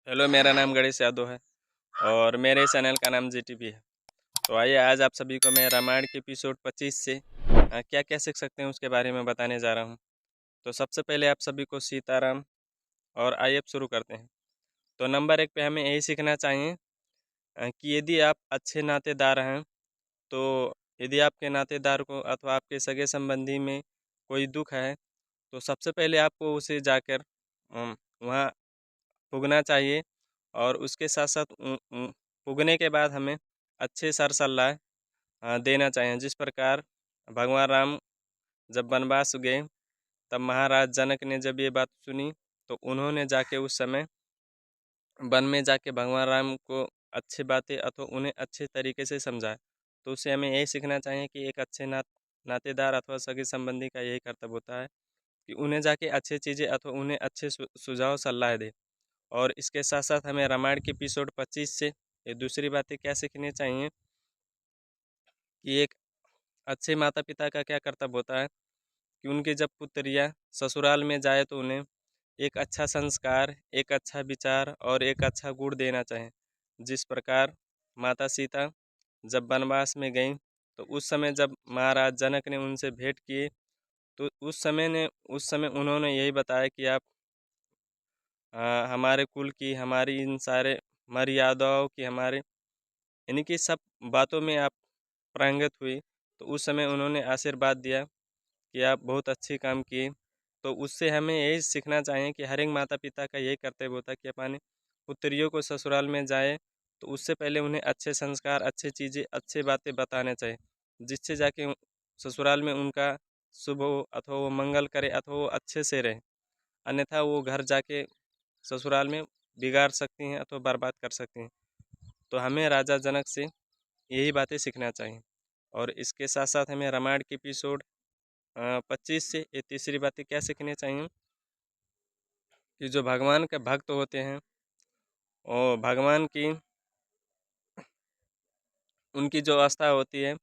Hello, मेरा नाम गणेश यादव है और मेरे चैनल का नाम जीटीवी है। तो आइए आज आप सभी को मैं रामायण के एपिसोड 25 से क्या क्या सीख सकते हैं उसके बारे में बताने जा रहा हूं। तो सबसे पहले आप सभी को सीताराम। और आइए अब शुरू करते हैं। तो नंबर 1 पे हमें यही सीखना चाहिए कि यदि आप अच्छे नातेदार हैं, तो यदि आपके नातेदार को अथवा आपके सगे संबंधी में कोई दुख है, तो सबसे पहले आपको उसे जाकर वहाँ पुगना चाहिए। और उसके साथ साथ पुगने के बाद हमें अच्छे सर सल्लाह देना चाहिए। जिस प्रकार भगवान राम जब वनवास गए, तब महाराज जनक ने जब ये बात सुनी, तो उन्होंने जाके उस समय वन में जाके भगवान राम को अच्छी बातें अथवा उन्हें अच्छे तरीके से समझाए। तो उससे हमें यही सीखना चाहिए कि एक अच्छे नातेदार अथवा सगे संबंधी का यही कर्तव्य होता है कि उन्हें जाके अच्छी चीज़ें अथवा उन्हें अच्छे सुझाव सलाह दे। और इसके साथ साथ हमें रामायण के एपिसोड 25 से ये दूसरी बातें क्या सीखनी चाहिए कि एक अच्छे माता पिता का क्या कर्तव्य होता है कि उनके जब पुत्रियाँ ससुराल में जाए तो उन्हें एक अच्छा संस्कार, एक अच्छा विचार और एक अच्छा गुण देना चाहिए। जिस प्रकार माता सीता जब वनवास में गईं, तो उस समय जब महाराज जनक ने उनसे भेंट किए, तो उस समय उन्होंने यही बताया कि आप हमारे कुल की, हमारी इन सारे मर्यादाओं की, हमारे यानी कि सब बातों में आप पारंगत हुई। तो उस समय उन्होंने आशीर्वाद दिया कि आप बहुत अच्छे काम किए। तो उससे हमें यही सीखना चाहिए कि हर एक माता पिता का यही कर्तव्य होता है कि अपने पुत्रियों को ससुराल में जाए, तो उससे पहले उन्हें अच्छे संस्कार, अच्छी चीज़ें, अच्छी बातें बताने चाहिए, जिससे जाके ससुराल में उनका शुभ हो अथवा वो मंगल करे अथवा वो अच्छे से रहे। अन्यथा वो घर जाके ससुराल में बिगाड़ सकती हैं अथवा बर्बाद कर सकती हैं। तो हमें राजा जनक से यही बातें सीखना चाहिए। और इसके साथ साथ हमें रामायण के एपिसोड 25 से ये तीसरी बातें क्या सीखनी चाहिए कि जो भगवान के भक्त होते हैं और भगवान की उनकी जो आस्था होती है,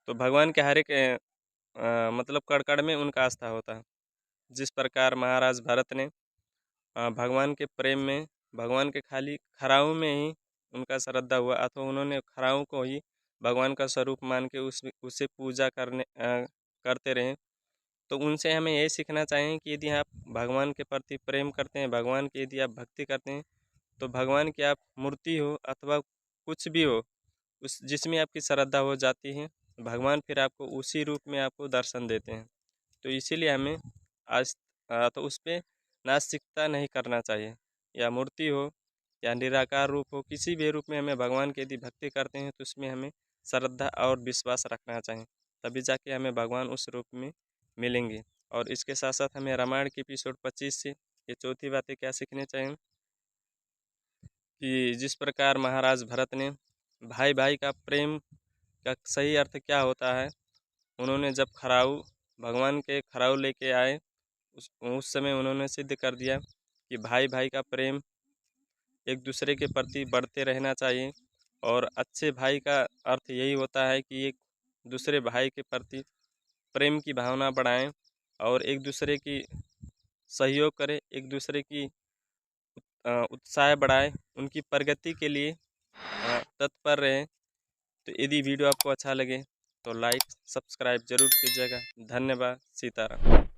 तो भगवान के हर एक मतलब कड़ में उनका आस्था होता है। जिस प्रकार महाराज भरत ने भगवान के प्रेम में, भगवान के खाली खराऊ में ही उनका श्रद्धा हुआ अथवा उन्होंने खराऊ को ही भगवान का स्वरूप मान के उसे पूजा करते रहे। तो उनसे हमें यही सीखना चाहिए कि यदि आप भगवान के प्रति प्रेम करते हैं, भगवान की यदि आप भक्ति करते हैं, तो भगवान की आप मूर्ति हो अथवा कुछ भी हो, उस जिसमें आपकी श्रद्धा हो जाती है, भगवान फिर आपको उसी रूप में आपको दर्शन देते हैं। तो इसीलिए हमें आज तो उस पर नास्तिकता नहीं करना चाहिए। या मूर्ति हो या निराकार रूप हो, किसी भी रूप में हमें भगवान की यदि भक्ति करते हैं, तो उसमें हमें श्रद्धा और विश्वास रखना चाहिए। तभी जाके हमें भगवान उस रूप में मिलेंगे। और इसके साथ साथ हमें रामायण के एपिसोड 25 से ये चौथी बातें क्या सीखनी चाहिए कि जिस प्रकार महाराज भरत ने भाई भाई का प्रेम का सही अर्थ क्या होता है, उन्होंने जब खराऊ भगवान के खराऊ लेके आए, उस समय उन्होंने सिद्ध कर दिया कि भाई भाई का प्रेम एक दूसरे के प्रति बढ़ते रहना चाहिए। और अच्छे भाई का अर्थ यही होता है कि एक दूसरे भाई के प्रति प्रेम की भावना बढ़ाएं और एक दूसरे की सहयोग करें, एक दूसरे की उत्साह बढ़ाएं, उनकी प्रगति के लिए तत्पर रहें। तो यदि वीडियो आपको अच्छा लगे तो लाइक सब्सक्राइब जरूर कीजिएगा। धन्यवाद। सीताराम।